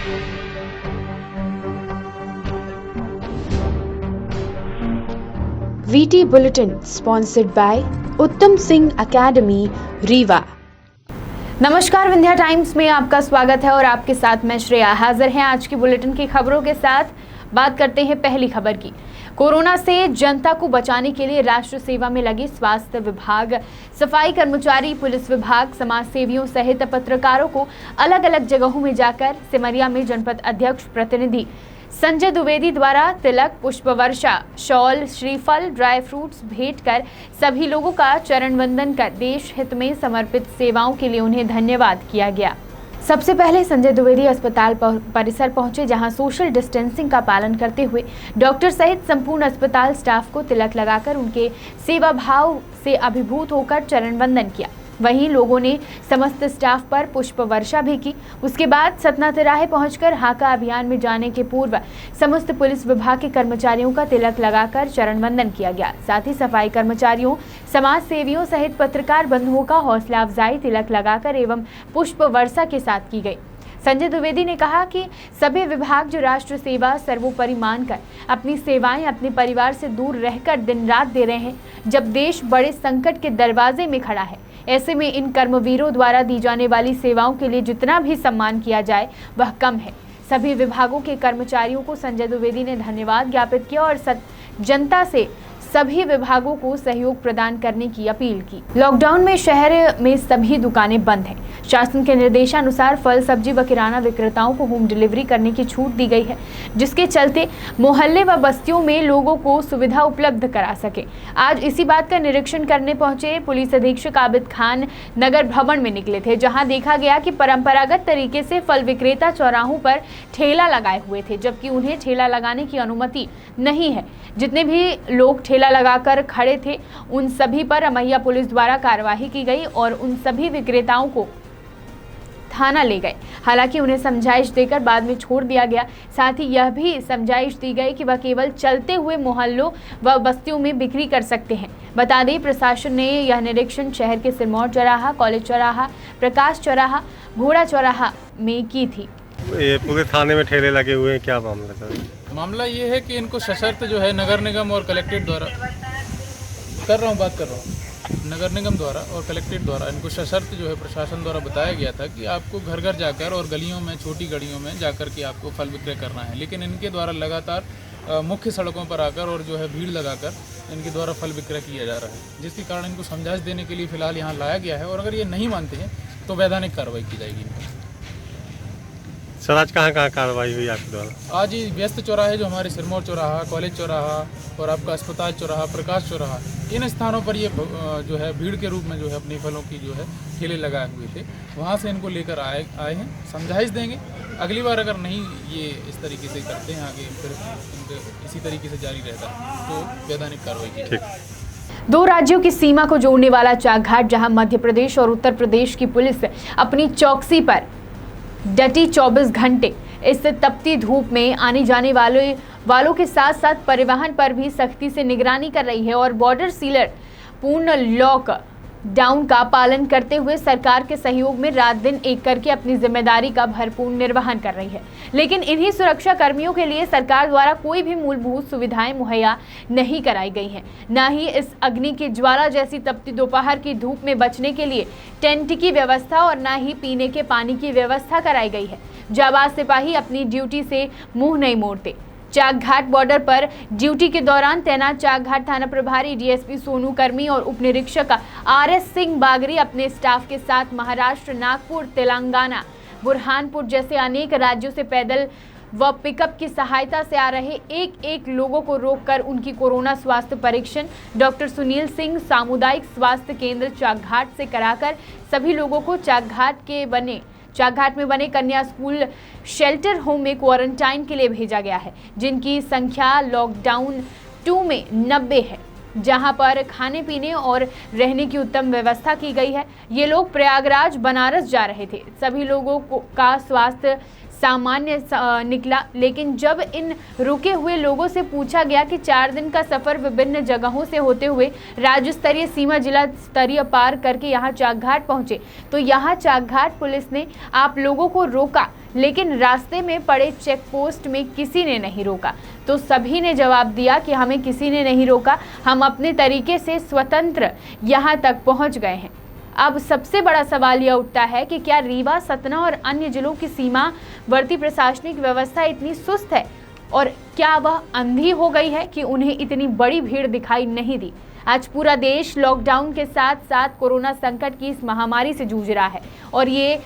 VT Bulletin sponsored by उत्तम Singh academy Rewa. नमस्कार, Vindhya times में आपका स्वागत है और आपके साथ मैं श्रेया हाजिर हैं आज की बुलेटिन की खबरों के साथ। बात करते हैं पहली खबर की। कोरोना से जनता को बचाने के लिए राष्ट्र सेवा में लगे स्वास्थ्य विभाग, सफाई कर्मचारी, पुलिस विभाग, समाज सेवियों सहित पत्रकारों को अलग अलग जगहों में जाकर सिमरिया में जनपद अध्यक्ष प्रतिनिधि संजय द्विवेदी द्वारा तिलक, पुष्प वर्षा, शॉल, श्रीफल, ड्राई फ्रूट्स भेंट कर सभी लोगों का चरण वंदन कर देश हित में समर्पित सेवाओं के लिए उन्हें धन्यवाद किया गया। सबसे पहले संजय द्विवेदी अस्पताल परिसर पहुंचे, जहां सोशल डिस्टेंसिंग का पालन करते हुए डॉक्टर सहित संपूर्ण अस्पताल स्टाफ को तिलक लगाकर उनके सेवा भाव से अभिभूत होकर चरण वंदन किया। वहीं लोगों ने समस्त स्टाफ पर पुष्प वर्षा भी की। उसके बाद सतना तिराहे पहुंचकर हाका अभियान में जाने के पूर्व समस्त पुलिस विभाग के कर्मचारियों का तिलक लगाकर चरण वंदन किया गया। साथ ही सफाई कर्मचारियों, समाज सेवियों सहित पत्रकार बंधुओं का हौसला अफजाई तिलक लगाकर एवं पुष्प वर्षा के साथ की गई। संजय द्विवेदी ने कहा कि सभी विभाग जो राष्ट्र सेवा सर्वोपरि मानकर अपनी सेवाएं अपने परिवार से दूर रहकर दिन रात दे रहे हैं, जब देश बड़े संकट के दरवाजे में खड़ा है, ऐसे में इन कर्मवीरों द्वारा दी जाने वाली सेवाओं के लिए जितना भी सम्मान किया जाए वह कम है। सभी विभागों के कर्मचारियों को संजय द्विवेदी ने धन्यवाद ज्ञापित किया और जनता से सभी विभागों को सहयोग प्रदान करने की अपील की। लॉकडाउन में शहर में सभी दुकानें बंद हैं। शासन के निर्देशानुसार फल, सब्जी व किराना विक्रेताओं को होम डिलीवरी करने की छूट दी गई है, जिसके चलते मोहल्ले व बस्तियों में लोगों को सुविधा उपलब्ध करा सके। आज इसी बात का निरीक्षण करने पहुंचे पुलिस अधीक्षक आबिद खान नगर भवन में निकले थे, जहां देखा गया कि परंपरागत तरीके से फल विक्रेता चौराहों पर ठेला लगाए हुए थे, जबकि उन्हें ठेला लगाने की अनुमति नहीं है। जितने भी लोग ठेला लगाकर खड़े थे उन सभी पर अमैया पुलिस द्वारा कार्यवाही की गई और उन सभी विक्रेताओं को थाना ले गए। हालांकि उन्हें समझाइश देकर बाद में छोड़ दिया गया। साथ ही यह भी समझाइश दी गई कि वह केवल चलते हुए मोहल्लों व बस्तियों में बिक्री कर सकते हैं। बता दें, प्रशासन ने यह निरीक्षण शहर के सिरमौर चौराहा, कॉलेज चौराहा, प्रकाश चौराहा, घोड़ा चौराहा में की थी। ये पूरे थाने में ठेले लगे हुए हैं, क्या मामला सर? मामला ये है कि इनको सशर्त जो है नगर निगम और कलेक्ट्रेट द्वारा बात कर रहा हूँ नगर निगम द्वारा और कलेक्ट्रेट द्वारा इनको सशर्त जो है प्रशासन द्वारा बताया गया था कि आपको घर घर जाकर और गलियों में, छोटी गलियों में जाकर के आपको फल विक्रय करना है। लेकिन इनके द्वारा लगातार मुख्य सड़कों पर आकर और जो है भीड़ लगाकर इनके द्वारा फल विक्रय किया जा रहा है, जिसके कारण इनको समझाइश देने के लिए फिलहाल यहाँ लाया गया है और अगर ये नहीं मानते हैं तो वैधानिक कार्रवाई की जाएगी। सर आज कहाँ कार्रवाई हुई आपके द्वारा? आज ही व्यस्त चौराहे जो हमारे सिरमौर चौराहा, कॉलेज चौराहा और आपका अस्पताल चौराहा, प्रकाश चौराहा, इन स्थानों पर ये जो है भीड़ के रूप में जो है अपनी फलों की जो है ठेले लगाए हुए थे, वहाँ से इनको लेकर आए हैं। समझाइश देंगे, अगली बार अगर नहीं ये इस तरीके से करते हैं आगे फिर इसी तरीके से जारी रहता है तो वैधानिक कार्रवाई की। दो राज्यों की सीमा को जोड़ने वाला चाक घाट, जहां मध्य प्रदेश और उत्तर प्रदेश की पुलिस अपनी चौकसी पर डटी 24 घंटे इस तपती धूप में आने जाने वालों के साथ साथ परिवहन पर भी सख्ती से निगरानी कर रही है और बॉर्डर सीलर पूर्ण लॉक डाउन का पालन करते हुए सरकार के सहयोग में रात दिन एक करके अपनी जिम्मेदारी का भरपूर निर्वहन कर रही है। लेकिन इन्हीं सुरक्षा कर्मियों के लिए सरकार द्वारा कोई भी मूलभूत सुविधाएं मुहैया नहीं कराई गई हैं। न ही इस अग्नि की ज्वाला जैसी तपती दोपहर की धूप में बचने के लिए टेंट की व्यवस्था और न ही पीने के पानी की व्यवस्था कराई गई है। जाबाज सिपाही अपनी ड्यूटी से मुंह नहीं मोड़ते। चाक घाट बॉर्डर पर ड्यूटी के दौरान तैनात चाक घाट थाना प्रभारी डीएसपी सोनू कर्मी और उप निरीक्षक आरएस सिंह बागरी अपने स्टाफ के साथ महाराष्ट्र, नागपुर, तेलंगाना, बुरहानपुर जैसे अनेक राज्यों से पैदल व पिकअप की सहायता से आ रहे एक लोगों को रोककर उनकी कोरोना स्वास्थ्य परीक्षण डॉक्टर सुनील सिंह सामुदायिक स्वास्थ्य केंद्र चाक घाट से कराकर सभी लोगों को चाक घाट में बने कन्या स्कूल शेल्टर होम में क्वारंटाइन के लिए भेजा गया है, जिनकी संख्या लॉकडाउन 2 में 90 है, जहां पर खाने पीने और रहने की उत्तम व्यवस्था की गई है। ये लोग प्रयागराज, बनारस जा रहे थे। सभी लोगों का स्वास्थ्य सामान्य निकला, लेकिन जब इन रुके हुए लोगों से पूछा गया कि 4 दिन का सफर विभिन्न जगहों से होते हुए राज्य स्तरीय सीमा जिला स्तरीय पार करके यहाँ चाक घाट पहुंचे, तो यहाँ चाक घाट पुलिस ने आप लोगों को रोका लेकिन रास्ते में पड़े चेक पोस्ट में किसी ने नहीं रोका। तो सभी ने जवाब दिया कि हमें किसी ने नहीं रोका, हम अपने तरीके से स्वतंत्र यहाँ तक पहुँच गए हैं। अब सबसे बड़ा सवाल यह उठता है कि क्या रीवा, सतना और अन्य जिलों की सीमावर्ती प्रशासनिक व्यवस्था इतनी सुस्त है और क्या वह अंधी हो गई है कि उन्हें इतनी बड़ी भीड़ दिखाई नहीं दी। आज पूरा देश लॉकडाउन के साथ साथ कोरोना संकट की इस महामारी से जूझ रहा है और ये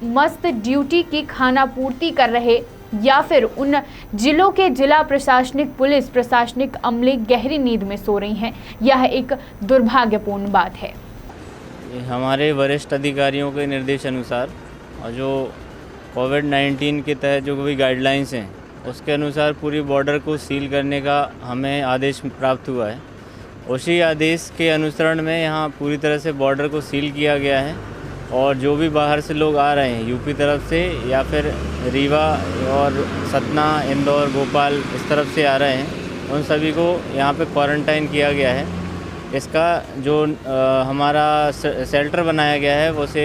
मस्त ड्यूटी की खानापूर्ति कर रहे या फिर उन जिलों के जिला प्रशासनिक पुलिस प्रशासनिक अमले गहरी नींद में सो रही हैं। यह एक दुर्भाग्यपूर्ण बात है। हमारे वरिष्ठ अधिकारियों के निर्देश अनुसार और जो कोविड-19 के तहत जो भी गाइडलाइंस हैं उसके अनुसार पूरी बॉर्डर को सील करने का हमें आदेश प्राप्त हुआ है। उसी आदेश के अनुसरण में यहाँ पूरी तरह से बॉर्डर को सील किया गया है और जो भी बाहर से लोग आ रहे हैं यूपी तरफ से या फिर रीवा और सतना, इंदौर, भोपाल इस तरफ से आ रहे हैं, उन सभी को यहाँ पे क्वारंटाइन किया गया है। इसका जो हमारा शेल्टर बनाया गया है वो से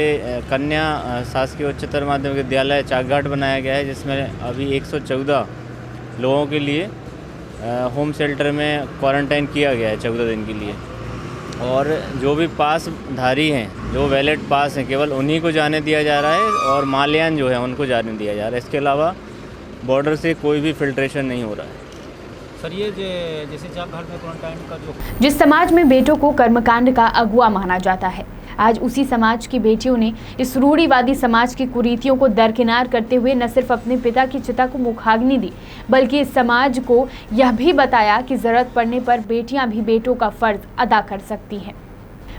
कन्या शासकीय उच्चतर माध्यमिक विद्यालय चाकघाट बनाया गया है, जिसमें अभी 114 लोगों के लिए होम शेल्टर में क्वारंटाइन किया गया है 14 दिन के लिए। और जो भी पासधारी हैं, जो वैलिड पास हैं, केवल उन्हीं को जाने दिया जा रहा है और माल्यान जो है उनको जाने दिया जा रहा है। इसके अलावा बॉर्डर से कोई भी फिल्ट्रेशन नहीं हो रहा है। सर, ये जैसे चाकघाट में क्वारंटाइन का जो जिस समाज में बेटों को कर्मकांड का अगुआ माना जाता है, आज उसी समाज की बेटियों ने इस रूढ़िवादी समाज की कुरीतियों को दरकिनार करते हुए न सिर्फ अपने पिता की चिता को मुखाग्नि दी, बल्कि इस समाज को यह भी बताया कि जरूरत पड़ने पर बेटियां भी बेटों का फर्ज अदा कर सकती हैं।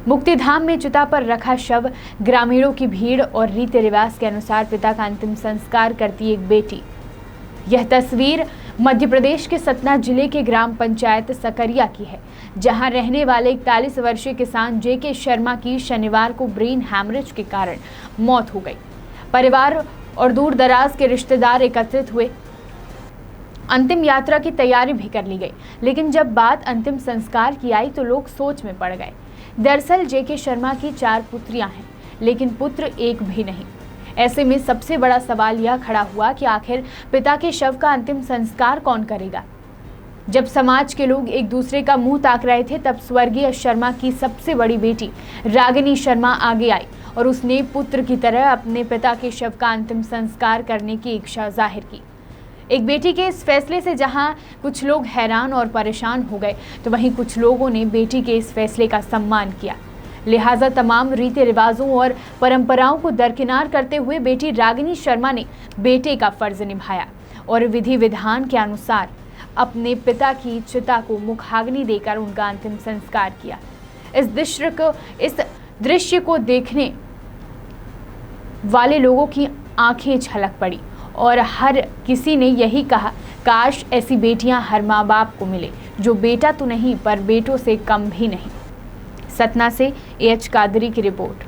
मुक्तिधाम में चिता पर रखा शव, ग्रामीणों की भीड़ और रीति रिवाज के अनुसार पिता का अंतिम संस्कार करती एक बेटी। यह तस्वीर मध्य प्रदेश के सतना जिले के ग्राम पंचायत सकरिया की है, जहां रहने वाले 41 वर्षीय किसान जेके शर्मा की शनिवार को ब्रेन हैमरेज के कारण मौत हो गई। परिवार और दूर दराज के रिश्तेदार एकत्रित हुए, अंतिम यात्रा की तैयारी भी कर ली गई, लेकिन जब बात अंतिम संस्कार की आई तो लोग सोच में पड़ गए। दरअसल जेके शर्मा की 4 पुत्रियां हैं, लेकिन पुत्र एक भी नहीं। ऐसे में सबसे बड़ा सवाल यह खड़ा हुआ कि आखिर पिता के शव का अंतिम संस्कार कौन करेगा। जब समाज के लोग एक दूसरे का मुंह ताक रहे थे, तब स्वर्गीय शर्मा की सबसे बड़ी बेटी रागिनी शर्मा आगे आई और उसने पुत्र की तरह अपने पिता के शव का अंतिम संस्कार करने की इच्छा जाहिर की। एक बेटी के इस फैसले से जहां कुछ लोग हैरान और परेशान हो गए, तो वहीं कुछ लोगों ने बेटी के इस फैसले का सम्मान किया। लिहाजा तमाम रीति रिवाजों और परंपराओं को दरकिनार करते हुए बेटी रागिनी शर्मा ने बेटे का फर्ज निभाया और विधि विधान के अनुसार अपने पिता की चिता को मुखाग्नि देकर उनका अंतिम संस्कार किया। इस दृश्य को देखने वाले लोगों की आंखें झलक पड़ी और हर किसी ने यही कहा, काश ऐसी बेटियां हर माँ बाप को मिले, जो बेटा तो नहीं पर बेटों से कम भी नहीं। सतना से एएच कादरी की रिपोर्ट।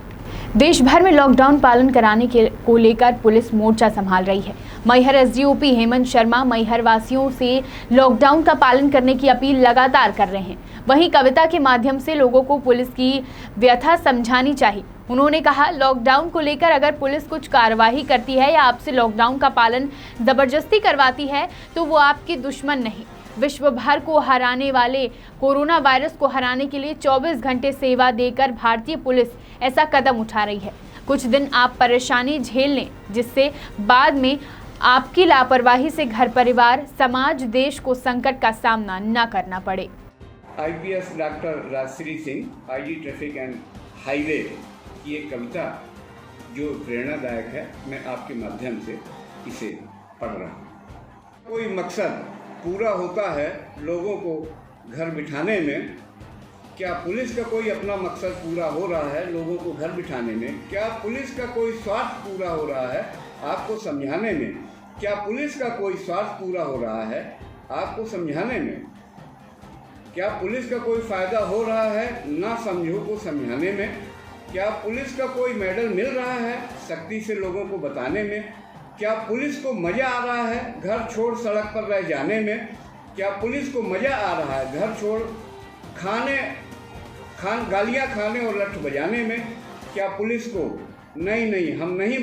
देश भर में लॉकडाउन पालन कराने को लेकर पुलिस मोर्चा संभाल रही है। मैहर एसडीओपी हेमंत शर्मा मैहर वासियों से लॉकडाउन का पालन करने की अपील लगातार कर रहे हैं। वहीं कविता के माध्यम से लोगों को पुलिस की व्यथा समझानी चाहिए। उन्होंने कहा, लॉकडाउन को लेकर अगर पुलिस कुछ कार्रवाई करती है या आपसे लॉकडाउन का पालन जबरदस्ती करवाती है तो वो आपकी दुश्मन नहीं। विश्व भर को हराने वाले कोरोना वायरस को हराने के लिए 24 घंटे सेवा देकर भारतीय पुलिस ऐसा कदम उठा रही है। कुछ दिन आप परेशानी झेल लें, जिससे बाद में आपकी लापरवाही से घर परिवार, समाज, देश को संकट का सामना न करना पड़े। IPS doctor Rajshree Singh, IG traffic and highway की एक कविता जो प्रेरणादायक है, मैं आपके माध्यम से इसे पढ़ रहा हूँ। कोई मकसद पूरा होता है लोगों को घर बिठाने में, क्या पुलिस का कोई अपना मकसद पूरा हो रहा है लोगों को घर बिठाने में? क्या पुलिस का कोई स्वार्थ पूरा हो रहा है आपको समझाने में? क्या पुलिस का कोई स्वार्थ पूरा हो रहा है आपको समझाने में? क्या पुलिस का कोई फ़ायदा हो रहा है ना समझो को समझाने में? क्या पुलिस का कोई मेडल मिल रहा है सख्ती से लोगों को बताने में? क्या पुलिस को मज़ा आ रहा है घर छोड़ सड़क पर रह जाने में? क्या पुलिस को मज़ा आ रहा है घर छोड़ गालियाँ खाने और लठ बजाने में? क्या पुलिस को नहीं, हम नहीं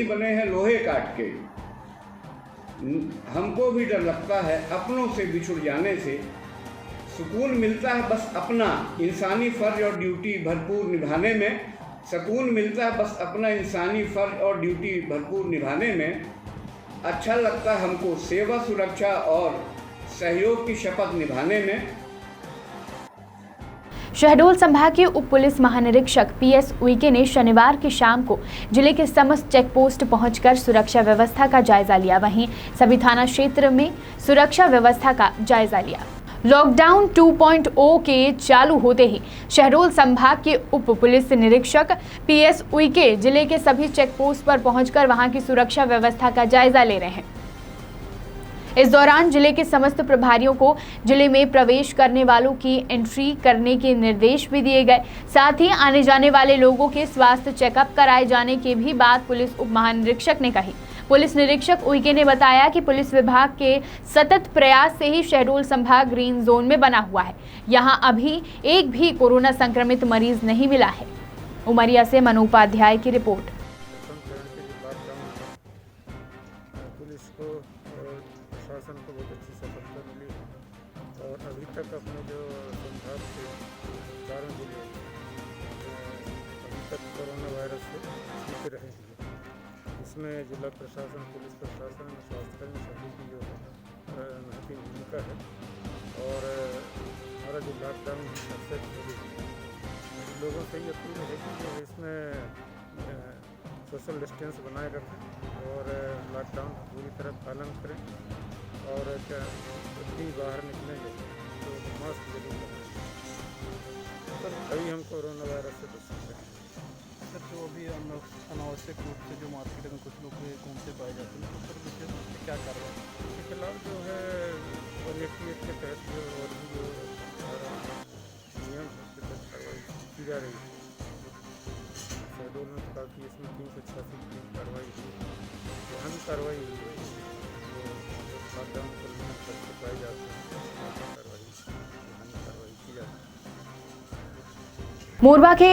बने हैं लोहे काट के। हमको भी डर लगता है अपनों से बिछुड़ जाने से। सुकून मिलता है बस अपना इंसानी फ़र्ज और ड्यूटी भरपूर निभाने में। सुकून मिलता है बस अपना इंसानी फ़र्ज और ड्यूटी भरपूर निभाने में। अच्छा लगता है हमको सेवा, सुरक्षा और सहयोग की शपथ निभाने में। शहडोल संभाग के उप पुलिस महानिरीक्षक PS उइके ने शनिवार की शाम को जिले के समस्त चेक पोस्ट पहुंचकर सुरक्षा व्यवस्था का जायजा लिया। वहीं सभी थाना क्षेत्र में सुरक्षा व्यवस्था का जायजा लिया। लॉकडाउन 2.0 के चालू होते ही शहडोल संभाग के उप पुलिस निरीक्षक PS उइके जिले के सभी चेक पोस्ट पर पहुंचकर वहां की सुरक्षा व्यवस्था का जायजा ले रहे हैं। इस दौरान जिले के समस्त प्रभारियों को जिले में प्रवेश करने वालों की एंट्री करने के निर्देश भी दिए गए। साथ ही आने जाने वाले लोगों के स्वास्थ्य चेकअप कराए जाने की भी बात पुलिस उप महानिरीक्षक ने कही। पुलिस निरीक्षक उइके ने बताया कि पुलिस विभाग के सतत प्रयास से ही शहडोल संभाग ग्रीन जोन में बना हुआ है। यहां अभी एक भी कोरोना संक्रमित मरीज नहीं मिला है। उमरिया से मनु उपाध्याय की रिपोर्ट। पुलिस को और प्रशासन को बहुत अच्छी सफलता मिली और अभी तक अपने जो संभाग के चारों जिले अभी तक कोरोना वायरस से जीत रहे हैं। इसमें जिला प्रशासन, पुलिस प्रशासन, स्वास्थ्यकर्मी सभी की जो है महत्वपूर्ण भूमिका है। और हमारा जो लॉकडाउन सबसे लोगों से ये अपील है कि जो इसमें सोशल डिस्टेंस बनाए रखें और लॉकडाउन का पूरी तरह पालन करें। और जब भी बाहर निकलेंगे तो मास्क जरूर लगाएं, तभी हम कोरोना वायरस से बच सकते हैं। सर, जो अभी अनावश्यक रूप से जो मार्केट में कुछ लोग घूमते पाए जाते हैं, तो सर विशेष रूप से क्या कार्रवाई इसके खिलाफ जो है 188 के तहत जो और भी जो नियम है उसके तहत कार्रवाई की जा रही है। शहडोल में काफ़ी इसमें 386 की कार्रवाई हुई, यहाँ भी कार्रवाई हुई है। जो लॉकडाउन को उल्लंघन करके पाए जाते हैं कार्रवाई की जाती है। मोरबा के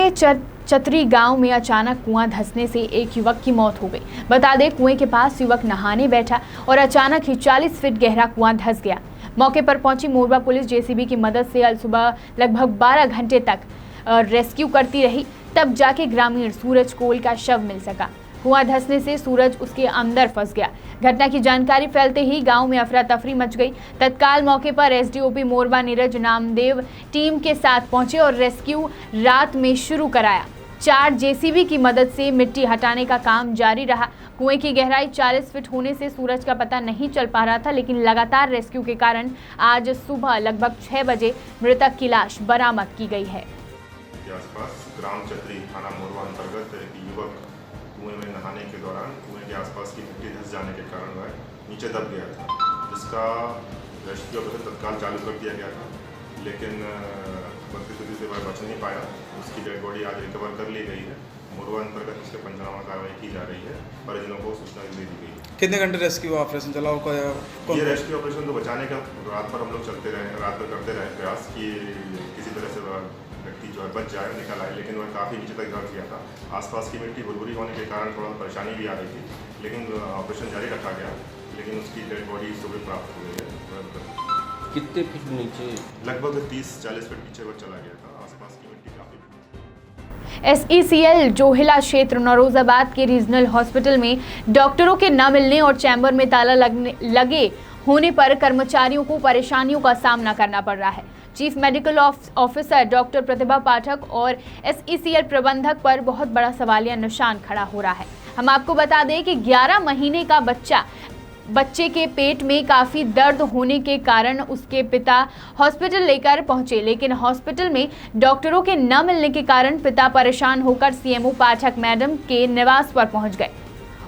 चतरी गांव में अचानक कुआं धंसने से एक युवक की मौत हो गई। बता दें, कुएं के पास युवक नहाने बैठा और अचानक ही 40 फीट गहरा कुआं धंस गया। मौके पर पहुंची मोरबा पुलिस JCB की मदद से कल सुबह लगभग 12 घंटे तक रेस्क्यू करती रही, तब जाके ग्रामीण सूरज कोल का शव मिल सका। कुआं धंसने से सूरज उसके अंदर फंस गया। घटना की जानकारी फैलते ही गांव में अफरा तफरी मच गई। तत्काल मौके पर SDOP मोरबा नीरज नामदेव टीम के साथ पहुंचे और रेस्क्यू रात में शुरू कराया। 4 JCB की मदद से मिट्टी हटाने का काम जारी रहा। कुएं की गहराई 40 फीट होने से सूरज का पता नहीं चल पा रहा था, लेकिन लगातार रेस्क्यू के कारण आज सुबह लगभग 6 बजे मृतक की लाश बरामद की गई है। आसपास ग्राम चतरी थाना मोरबा अंतर्गत एक युवक कुएं में नहाने के दौरान कुएं के आसपास की मिट्टी धंस जाने के कारण वह नीचे दब गया था, जिसका रेस्क्यू ऑपरेशन तत्काल चालू कर दिया गया था, लेकिन बदकिस्मती से वह बच नहीं पाया। उसकी डेड बॉडी आज रिकवर कर ली गई है। मोरबा अंतर्गत उसके पंचनामा कार्रवाई की जा रही है। परिजनों को सूचना दे दी गई है। कितने घंटे रेस्क्यू ऑपरेशन चला होगा? ये रेस्क्यू ऑपरेशन तो बचाने का रात भर हम लोग चलते रहे, रात भर करते रहे प्रयास कि किसी तरह से व्यक्ति जो है बच जाए, निकल आए, लेकिन वह काफ़ी नीचे तक धंस गया था। आसपास की मिट्टी भुरभुरी होने के कारण थोड़ा परेशानी भी आ रही थी, लेकिन ऑपरेशन जारी रखा गया, लेकिन उसकी डेड बॉडी सुबह प्राप्त हो गई है। कितने फीट नीचे? लगभग 30-40 फीट नीचे वह चला गया था। आसपास की मिट्टी काफ़ी। SECL जोहिला क्षेत्र नौरोजाबाद के रीजनल हॉस्पिटल में डॉक्टरों के न मिलने और चैम्बर में ताला लगे होने पर कर्मचारियों को परेशानियों का सामना करना पड़ रहा है। चीफ मेडिकल ऑफिसर डॉक्टर प्रतिभा पाठक और SECL प्रबंधक पर बहुत बड़ा सवालिया निशान खड़ा हो रहा है। हम आपको बता दें कि 11 महीने का बच्चे के पेट में काफ़ी दर्द होने के कारण उसके पिता हॉस्पिटल लेकर पहुंचे, लेकिन हॉस्पिटल में डॉक्टरों के न मिलने के कारण पिता परेशान होकर CMO पाठक मैडम के निवास पर पहुंच गए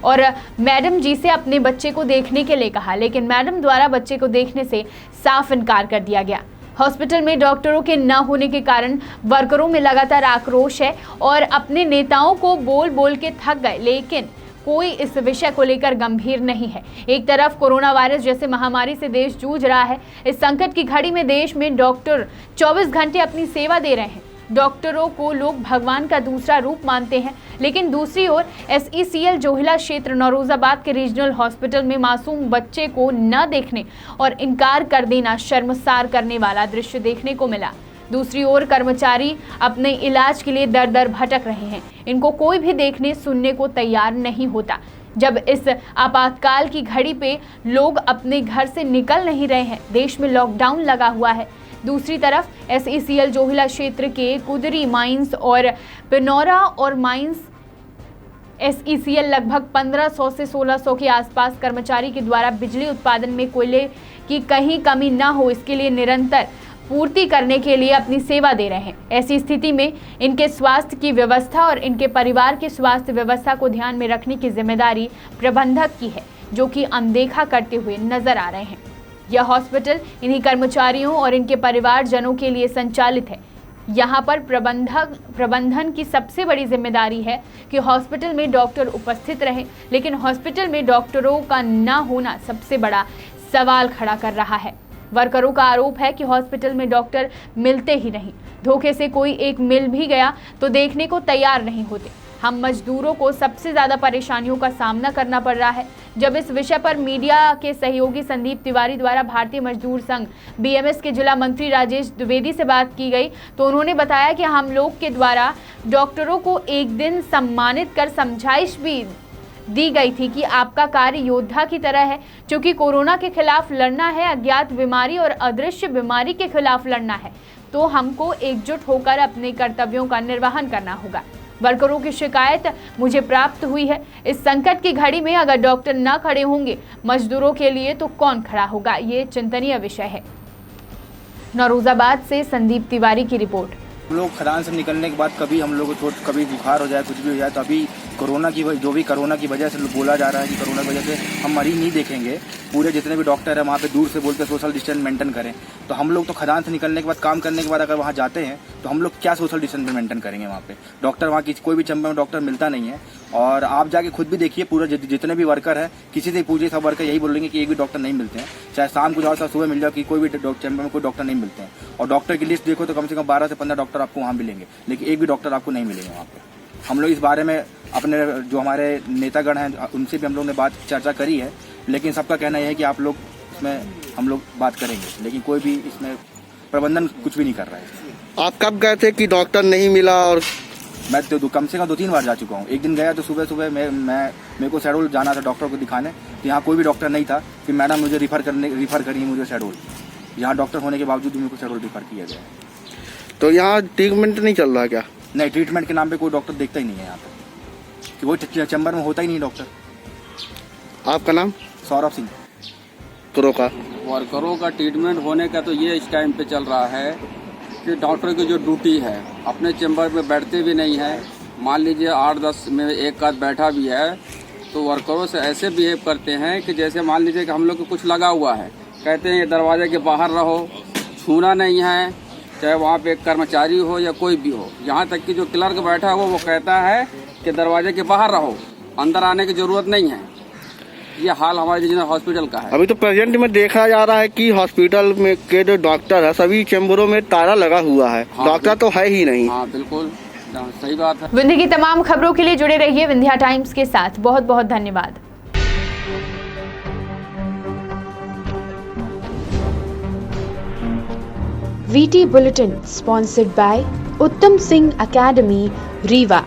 और मैडम जी से अपने बच्चे को देखने के लिए कहा, लेकिन मैडम द्वारा बच्चे को देखने से साफ इनकार कर दिया गया। हॉस्पिटल में डॉक्टरों के न होने के कारण वर्करों में लगातार आक्रोश है और अपने नेताओं को बोल बोल के थक गए, लेकिन कोई इस विषय को लेकर गंभीर नहीं है। एक तरफ कोरोना वायरस जैसे महामारी से देश जूझ रहा है। इस संकट की घड़ी में देश में डॉक्टर 24 घंटे अपनी सेवा दे रहे हैं। डॉक्टरों को लोग भगवान का दूसरा रूप मानते हैं, लेकिन दूसरी ओर SECL जोहिला क्षेत्र नौरोजाबाद के रीजनल हॉस्पिटल में मासूम बच्चे को न देखने और इनकार कर देना शर्मसार करने वाला दृश्य देखने को मिला। दूसरी ओर कर्मचारी अपने इलाज के लिए दर दर भटक रहे हैं। इनको कोई भी देखने सुनने को तैयार नहीं होता। जब इस आपातकाल की घड़ी पे लोग अपने घर से निकल नहीं रहे हैं, देश में लॉकडाउन लगा हुआ है। दूसरी तरफ SECL जोहिला क्षेत्र के कुदरी माइंस और पिनौरा और माइंस SECL लगभग 1500 से 1600 के आसपास कर्मचारी के द्वारा बिजली उत्पादन में कोयले की कहीं कमी न हो, इसके लिए निरंतर पूर्ति करने के लिए अपनी सेवा दे रहे हैं। ऐसी स्थिति में इनके स्वास्थ्य की व्यवस्था और इनके परिवार के स्वास्थ्य व्यवस्था को ध्यान में रखने की जिम्मेदारी प्रबंधक की है, जो कि अनदेखा करते हुए नजर आ रहे हैं। यह हॉस्पिटल इन्हीं कर्मचारियों और इनके परिवारजनों के लिए संचालित है। यहाँ पर प्रबंधन की सबसे बड़ी जिम्मेदारी है कि हॉस्पिटल में डॉक्टर उपस्थित रहे, लेकिन हॉस्पिटल में डॉक्टरों का न होना सबसे बड़ा सवाल खड़ा कर रहा है। वर्करों का आरोप है कि हॉस्पिटल में डॉक्टर मिलते ही नहीं। धोखे से कोई एक मिल भी गया तो देखने को तैयार नहीं होते। हम मजदूरों को सबसे ज़्यादा परेशानियों का सामना करना पड़ रहा है। जब इस विषय पर मीडिया के सहयोगी संदीप तिवारी द्वारा भारतीय मजदूर संघ BMS के जिला मंत्री राजेश द्विवेदी से बात की गई, तो उन्होंने बताया कि हम लोग के द्वारा डॉक्टरों को एक दिन सम्मानित कर समझाइश भी दी गई थी कि आपका कार्य योद्धा की तरह है, क्योंकि कोरोना के खिलाफ लड़ना है, अज्ञात बीमारी और अदृश्य बीमारी के खिलाफ लड़ना है, तो हमको एकजुट होकर अपने कर्तव्यों का निर्वहन करना होगा। वर्करों की शिकायत मुझे प्राप्त हुई है। इस संकट की घड़ी में अगर डॉक्टर न खड़े होंगे मजदूरों के लिए, तो कौन खड़ा होगा, ये चिंतनीय विषय है। नौरोजाबाद से संदीप तिवारी की रिपोर्ट। हम लोग खदान से निकलने के बाद कभी हम लोग को कभी बुखार हो जाए, कुछ भी हो जाए, तो अभी कोरोना की वजह से बोला जा रहा है कि कोरोना की वजह से हम मरीज नहीं देखेंगे। पूरे जितने भी डॉक्टर हैं वहाँ पे दूर से बोलते सोशल डिस्टेंस मेंटेन करें। तो हम लोग तो खदान से निकलने के बाद, काम करने के बाद अगर वहाँ जाते हैं तो हम लोग क्या सोशल डिस्टेंस मेंटेन करेंगे वहाँ पे? डॉक्टर वहाँ की कोई भी चंबा में डॉक्टर मिलता नहीं है। और आप जाके खुद भी देखिए, पूरा जितने भी वर्कर है, किसी से पूछिए, सब वर्कर यही बोलेंगे कि एक भी डॉक्टर नहीं मिलते हैं। चाहे शाम को जाओ, चाहे सुबह मिल जाओ, कि कोई भी चंबा में कोई डॉक्टर नहीं मिलते हैं। और डॉक्टर की लिस्ट देखो तो कम से कम 12 से 15 डॉक्टर आपको वहाँ मिलेंगे, लेकिन एक भी डॉक्टर आपको नहीं मिलेंगे वहाँ पे। हम लोग इस बारे में अपने जो हमारे नेतागण हैं उनसे भी हम लोग ने चर्चा करी है, लेकिन सबका कहना यह है कि आप लोग इसमें हम लोग बात करेंगे, लेकिन कोई भी इसमें प्रबंधन कुछ भी नहीं कर रहा है। आप कब गए थे कि डॉक्टर नहीं मिला? और मैं तो कम से कम 2-3 बार जा चुका हूँ। एक दिन गया तो सुबह मेरे को शेड्यूल जाना था डॉक्टर को दिखाने, तो यहाँ कोई भी डॉक्टर नहीं था। फिर मैडम मुझे रिफ़र करी मुझे शेड्यूल, यहाँ डॉक्टर होने के बावजूद भी मेरे को शेड्यूल रिफ़र किया गया। तो यहाँ ट्रीटमेंट नहीं चल रहा क्या? नहीं, ट्रीटमेंट के नाम पे कोई डॉक्टर देखता ही नहीं है यहाँ पे, कि कोई चैम्बर में होता ही नहीं डॉक्टर। आपका नाम? सौरभ सिंह। वर्करों का ट्रीटमेंट होने का तो ये इस टाइम पे चल रहा है कि डॉक्टर की जो ड्यूटी है अपने चैम्बर में बैठते भी नहीं है। मान लीजिए 8-10 में एक आध बैठा भी है तो वर्करों से ऐसे बिहेव करते हैं कि जैसे मान लीजिए कि हम लोग को कुछ लगा हुआ है, कहते हैं ये दरवाजे के बाहर रहो, छूना नहीं है, चाहे वहाँ पे एक कर्मचारी हो या कोई भी हो। यहाँ तक कि जो क्लर्क बैठा हो वो कहता है कि दरवाजे के बाहर रहो, अंदर आने की जरूरत नहीं है। ये हाल हमारे रीजनल हॉस्पिटल का है। अभी तो प्रेजेंट में देखा जा रहा है कि हॉस्पिटल में के जो डॉक्टर है सभी चैम्बरों में ताला लगा हुआ है। हाँ, डॉक्टर तो है ही नहीं। हाँ बिल्कुल सही बात है। विंध्य की तमाम खबरों के लिए जुड़े रहिए विंध्या टाइम्स के साथ। बहुत बहुत धन्यवाद। VT Bulletin sponsored by Uttam Singh Academy, Rewa.